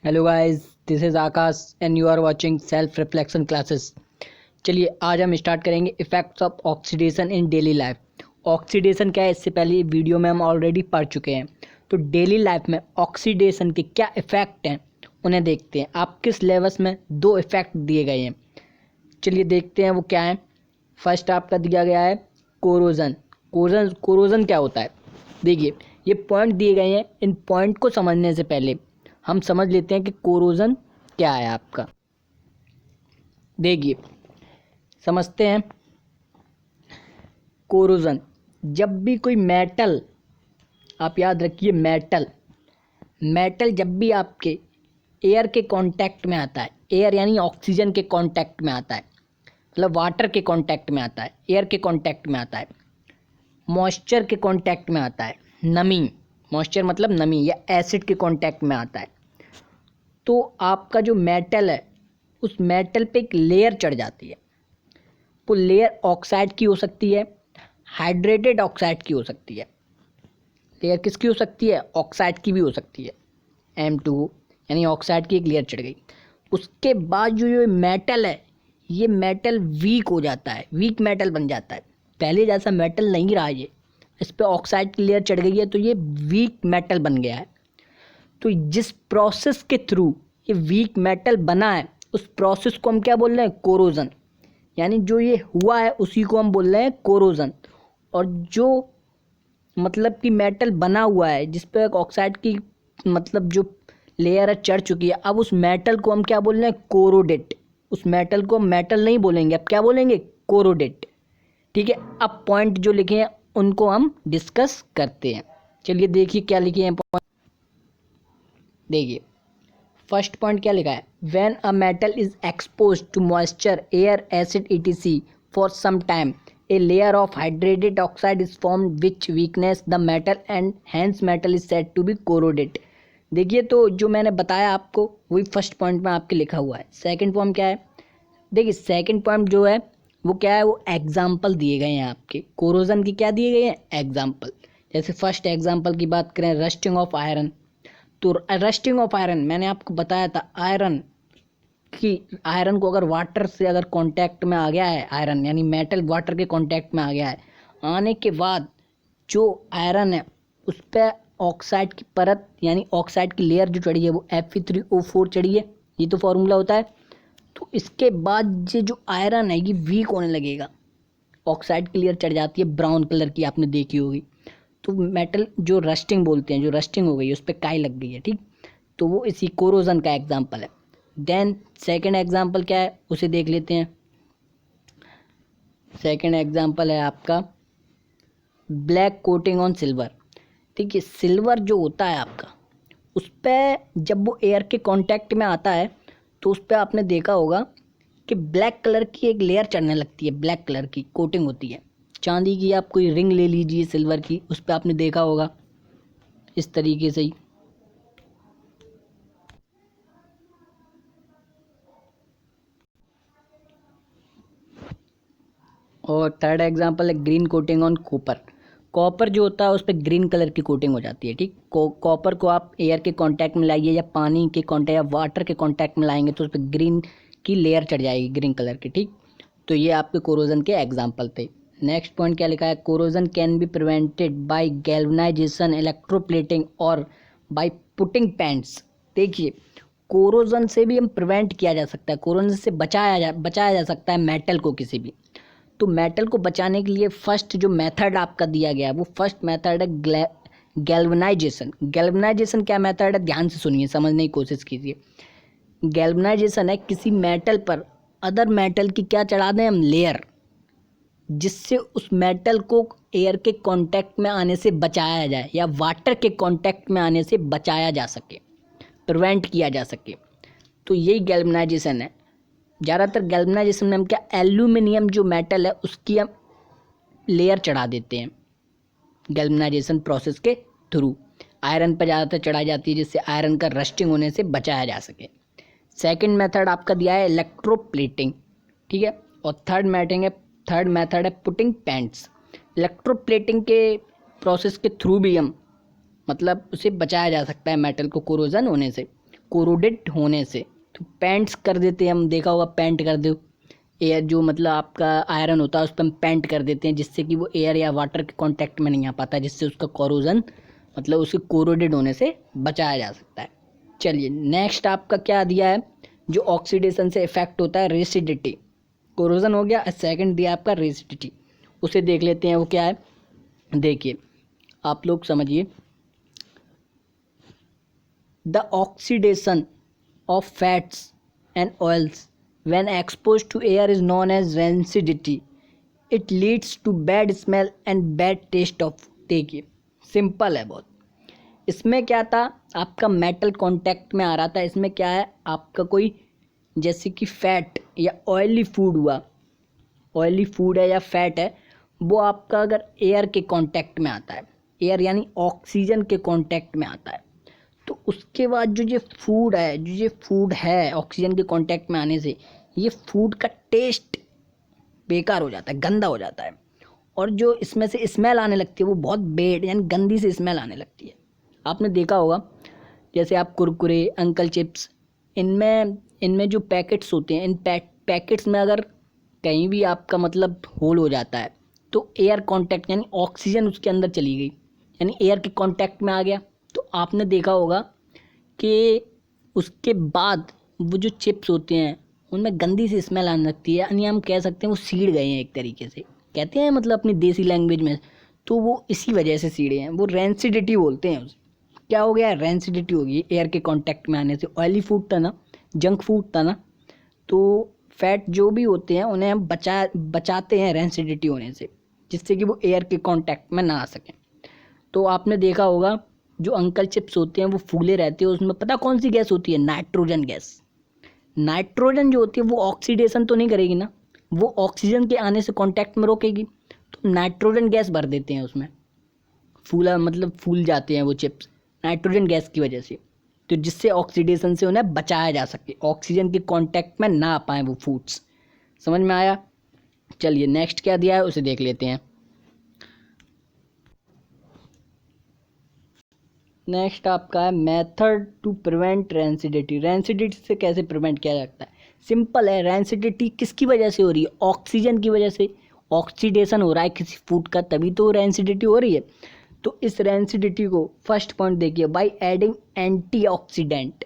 Hello guys, this is Akash and you are watching self reflection classes. चलिए आज हम start करेंगे effects of oxidation in daily life. Oxidation क्या है, इससे पहले वीडियो में हम ऑलरेडी पढ़ चुके हैं। तो डेली लाइफ में ऑक्सीडेशन के क्या इफ़ेक्ट हैं उन्हें देखते हैं। आप किस सिलेबस में दो इफ़ेक्ट दिए गए हैं, चलिए देखते हैं वो क्या है। फर्स्ट आपका दिया गया है कोरोजन। कोरोजन क्या होता है, देखिए ये पॉइंट दिए गए हैं। इन पॉइंट को समझने से पहले हम समझ लेते हैं कि कोरोजन क्या है आपका। देखिए समझते हैं कोरोजन। जब भी कोई मेटल, आप याद रखिए मेटल जब भी आपके एयर के कांटेक्ट में आता है, एयर यानी ऑक्सीजन के कांटेक्ट में आता है, मतलब वाटर के कांटेक्ट में आता है, एयर के कांटेक्ट में आता है, मॉइस्चर के कांटेक्ट में आता है, नमी, मॉइस्चर मतलब नमी, या एसिड के कांटेक्ट में आता है, तो आपका जो मेटल है उस मेटल पे एक लेयर चढ़ जाती है। वो लेयर ऑक्साइड की हो सकती है, हाइड्रेटेड ऑक्साइड की हो सकती है। लेयर किसकी हो सकती है, ऑक्साइड की भी हो सकती है, M2 यानी ऑक्साइड की एक लेयर चढ़ गई। उसके बाद जो ये मेटल है, ये मेटल वीक हो जाता है, वीक मेटल बन जाता है। पहले जैसा मेटल नहीं रहा ये, इस पर ऑक्साइड की लेयर चढ़ गई है तो ये वीक मेटल बन गया है। तो जिस प्रोसेस के थ्रू ये वीक मेटल बना है उस प्रोसेस को हम क्या बोल रहे हैं, कोरोजन। यानी जो ये हुआ है उसी को हम बोल रहे हैं कोरोजन। और जो मतलब कि मेटल बना हुआ है जिस पर ऑक्साइड की मतलब जो लेयर है चढ़ चुकी है, अब उस मेटल को हम क्या बोल रहे हैं, कोरोडेट। उस मेटल को हम मेटल नहीं बोलेंगे, अब क्या बोलेंगे, कोरोडेट। ठीक है, अब पॉइंट जो लिखे हैं उनको हम डिस्कस करते हैं। चलिए देखिए क्या लिखे हैं पॉइंट। देखिए फर्स्ट पॉइंट क्या लिखा है, when a metal is expose to moisture, air, acid etc for some time a layer of hydrated oxide is formed which weakens the metal and hence metal is said to be corroded. देखिए तो जो मैंने बताया आपको वही first point में आपके लिखा हुआ है। सेकंड पॉइंट क्या है, देखिए सेकंड पॉइंट जो है वो क्या है, वो एग्जाम्पल दिए गए हैं आपके कोरोजन की। क्या दिए गए हैं, एग्जाम्पल। जैसे फर्स्ट एग्जाम्पल की बात करें, रस्टिंग ऑफ आयरन। तो रस्टिंग ऑफ आयरन मैंने आपको बताया था, आयरन को अगर वाटर से अगर कांटेक्ट में आ गया है, आयरन यानी मेटल वाटर के कांटेक्ट में आ गया है, आने के बाद जो आयरन है उस पर ऑक्साइड की परत यानी ऑक्साइड की लेयर जो चढ़ी है वो Fe3O4 चढ़ी है, ये तो फॉर्मूला होता है। तो इसके बाद ये जो आयरन है ये वीक होने लगेगा, ऑक्साइड की लेयर चढ़ जाती है ब्राउन कलर की, आपने देखी होगी। तो मेटल जो रस्टिंग बोलते हैं, जो रस्टिंग हो गई उस पर काई लग गई है, ठीक। तो वो इसी कोरोजन का एग्जाम्पल है। देन सेकंड एग्जाम्पल क्या है उसे देख लेते हैं। सेकंड एग्जाम्पल है आपका ब्लैक कोटिंग ऑन सिल्वर। ठीक है, सिल्वर जो होता है आपका उस पर जब वो एयर के कांटेक्ट में आता है तो उस पर आपने देखा होगा कि ब्लैक कलर की एक लेयर चढ़ने लगती है, ब्लैक कलर की कोटिंग होती है। चांदी की आप कोई रिंग ले लीजिए सिल्वर की, उस पर आपने देखा होगा इस तरीके से ही। और थर्ड एग्जांपल है green coating on copper. Copper जो होता है उस पर ग्रीन कलर की कोटिंग हो जाती है, ठीक। कॉपर को आप एयर के कांटेक्ट में लाइए या पानी के कांटेक्ट या वाटर के कांटेक्ट में लाएंगे तो उस पर ग्रीन की लेयर चढ़ जाएगी, ग्रीन कलर की, ठीक। तो ये आपके कोरोजन के एग्जाम्पल थे। नेक्स्ट पॉइंट क्या लिखा है, corrosion can be prevented by galvanization, electroplating और बाय पुटिंग पैंट्स। देखिए कोरोजन से भी हम प्रिवेंट किया जा सकता है, कोरोजन से बचाया जा सकता है मेटल को किसी भी। तो मेटल को बचाने के लिए फर्स्ट जो मेथड आपका दिया गया है वो फर्स्ट मेथड है गैल्वनाइजेशन। गैल्वनाइजेशन क्या मेथड है, ध्यान से सुनिए, समझने की कोशिश कीजिए। गैल्वनाइजेशन है किसी मेटल पर अदर मेटल की क्या चढ़ा दें हम, लेयर, जिससे उस मेटल को एयर के कांटेक्ट में आने से बचाया जाए या वाटर के कांटेक्ट में आने से बचाया जा सके, प्रिवेंट किया जा सके। तो यही गैल्वनाइजेशन है। ज़्यादातर गैल्वनाइजेशन में हम क्या, एल्यूमिनियम जो मेटल है उसकी हम लेयर चढ़ा देते हैं गैल्वनाइजेशन प्रोसेस के थ्रू। आयरन पर ज़्यादातर चढ़ाई जाती है जिससे आयरन का रस्टिंग होने से बचाया जा सके। सेकंड मेथड आपका दिया है इलेक्ट्रोप्लेटिंग, ठीक है। और थर्ड मेथड है पुटिंग पैंट्स। इलेक्ट्रोप्लेटिंग के प्रोसेस के थ्रू भी हम मतलब उसे बचाया जा सकता है मेटल को कोरोजन होने से। कोरोडेड होने से। तो पेंट्स कर देते हैं हम, देखा होगा पेंट कर दो, एयर जो मतलब आपका आयरन होता है उस पर हम पेंट कर देते हैं जिससे कि वो एयर या वाटर के कांटेक्ट में नहीं आ पाता, जिससे उसका कोरोजन मतलब उसके कोरोडेड होने से बचाया जा सकता है। चलिए नेक्स्ट आपका क्या दिया है, जो ऑक्सीडेशन से इफेक्ट होता है रेसिडिटी, कोरोजन हो गया, सेकंड दिया आपका रेसिडिटी, उसे देख लेते हैं वो क्या है। देखिए आप लोग समझिए, the oxidation of fats and oils when exposed to air is known as rancidity. It leads to bad smell and bad taste of food. देखिए सिंपल है बहुत। इसमें क्या था, आपका मेटल कांटेक्ट में आ रहा था, इसमें क्या है आपका कोई जैसे कि फैट या ऑयली फूड हुआ, ऑयली फूड है या फैट है, वो आपका अगर एयर के कांटेक्ट में आता है, एयर यानी ऑक्सीजन के कांटेक्ट में आता है, तो उसके बाद जो ये फूड है ऑक्सीजन के कांटेक्ट में आने से ये फूड का टेस्ट बेकार हो जाता है, गंदा हो जाता है, और जो इसमें से स्मेल आने लगती है वो बहुत बेड यानी गंदी से स्मेल आने लगती है। आपने देखा होगा जैसे आप कुरकुरे, अंकल चिप्स, इनमें जो पैकेट्स होते हैं, इन पैकेट्स में अगर कहीं भी आपका मतलब होल हो जाता है तो एयर कांटेक्ट यानी ऑक्सीजन उसके अंदर चली गई, यानी एयर के कांटेक्ट में आ गया, तो आपने देखा होगा कि उसके बाद वो जो चिप्स होते हैं उनमें गंदी सी स्मेल आने लगती है, यानी हम कह सकते हैं वो सीड़ गए हैं एक तरीके से, कहते हैं मतलब अपनी देसी लैंग्वेज में, तो वो इसी वजह से सीड़े हैं, वो रेंसिडिटी बोलते हैं उसे। क्या हो गया, रेंसिडिटी हो गई एयर के कांटेक्ट में आने से। ऑयली फूड था ना, जंक फूड था ना, तो फैट जो भी होते हैं उन्हें हम बचाते हैं रेंसिडिटी होने से, जिससे कि वो एयर के कांटेक्ट में ना आ सकें। तो आपने देखा होगा जो अंकल चिप्स होते हैं वो फूले रहते हैं, उसमें पता कौन सी गैस होती है, नाइट्रोजन गैस। नाइट्रोजन जो होती है वो ऑक्सीडेशन तो नहीं करेगी ना, वो ऑक्सीजन के आने से कांटेक्ट में रोकेगी, तो नाइट्रोजन गैस भर देते हैं उसमें, फूल जाते हैं वो चिप्स नाइट्रोजन गैस की वजह से, तो जिससे ऑक्सीडेशन से उन्हें बचाया जा सके, ऑक्सीजन के कांटेक्ट में ना आ पाए वो फूड्स। समझ में आया। चलिए नेक्स्ट क्या दिया है उसे देख लेते हैं। नेक्स्ट आपका है method to prevent rancidity. Rancidity से कैसे प्रिवेंट किया जाता है, सिंपल है। रेंसिडिटी किसकी वजह से हो रही है, ऑक्सीजन की वजह से, ऑक्सीडेशन हो रहा है किसी फूड का, तभी तो रेंसिडिटी हो रही है। तो इस रेंसिडिटी को फर्स्ट पॉइंट देखिए, बाय एडिंग एंटीऑक्सीडेंट।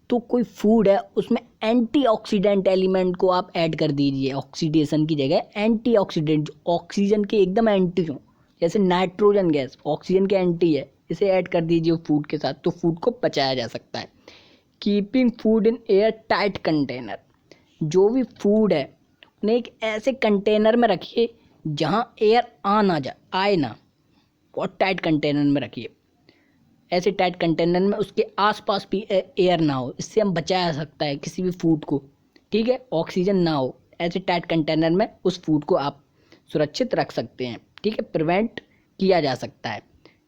तो कोई फूड है उसमें एंटीऑक्सीडेंट एलिमेंट को आप ऐड कर दीजिए, ऑक्सीडेशन की जगह एंटीऑक्सीडेंट जो ऑक्सीजन के एकदम एंटी हो, जैसे नाइट्रोजन गैस ऑक्सीजन के एंटी है, इसे ऐड कर दीजिए फूड के साथ, तो फूड को बचाया जा सकता है। Keeping food in air tight container, जो भी फूड है उन्हें एक ऐसे कंटेनर में रखिए जहाँ एयर आए ना, बहुत टाइट कंटेनर में रखिए, ऐसे टाइट कंटेनर में उसके आसपास भी एयर ना हो, इससे हम बचाया जा सकता है किसी भी फूड को, ठीक है, ऑक्सीजन ना हो, ऐसे टाइट कंटेनर में उस फूड को आप सुरक्षित रख सकते हैं, ठीक है, प्रिवेंट किया जा सकता है।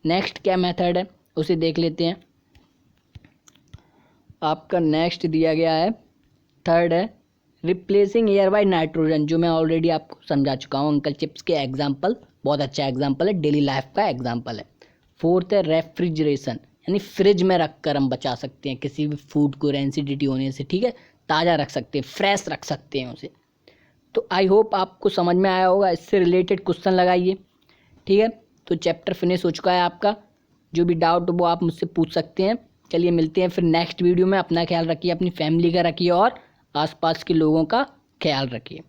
नेक्स्ट क्या मेथड है उसे देख लेते हैं। आपका नेक्स्ट दिया गया है, थर्ड है रिप्लेसिंग एयर बाय नाइट्रोजन, जो मैं ऑलरेडी आपको समझा चुका हूँ, अंकल चिप्स के एग्जाम्पल, बहुत अच्छा एग्जाम्पल है, डेली लाइफ का एग्जाम्पल है। फोर्थ है रेफ्रिजरेशन, यानी फ्रिज में रख कर हम बचा सकते हैं किसी भी फूड को रेंसिडिटी होने से, ठीक है, ताज़ा रख सकते हैं, फ्रेश रख सकते हैं उसे। तो आई होप आपको समझ में आया होगा, इससे रिलेटेड क्वेश्चन लगाइए, ठीक है। तो चैप्टर फिनिश हो चुका है आपका, जो भी डाउट वो आप मुझसे पूछ सकते हैं। चलिए मिलते हैं फिर नेक्स्ट वीडियो में, अपना ख्याल रखिए, अपनी फैमिली का रखिए और आसपास के लोगों का ख्याल रखिए।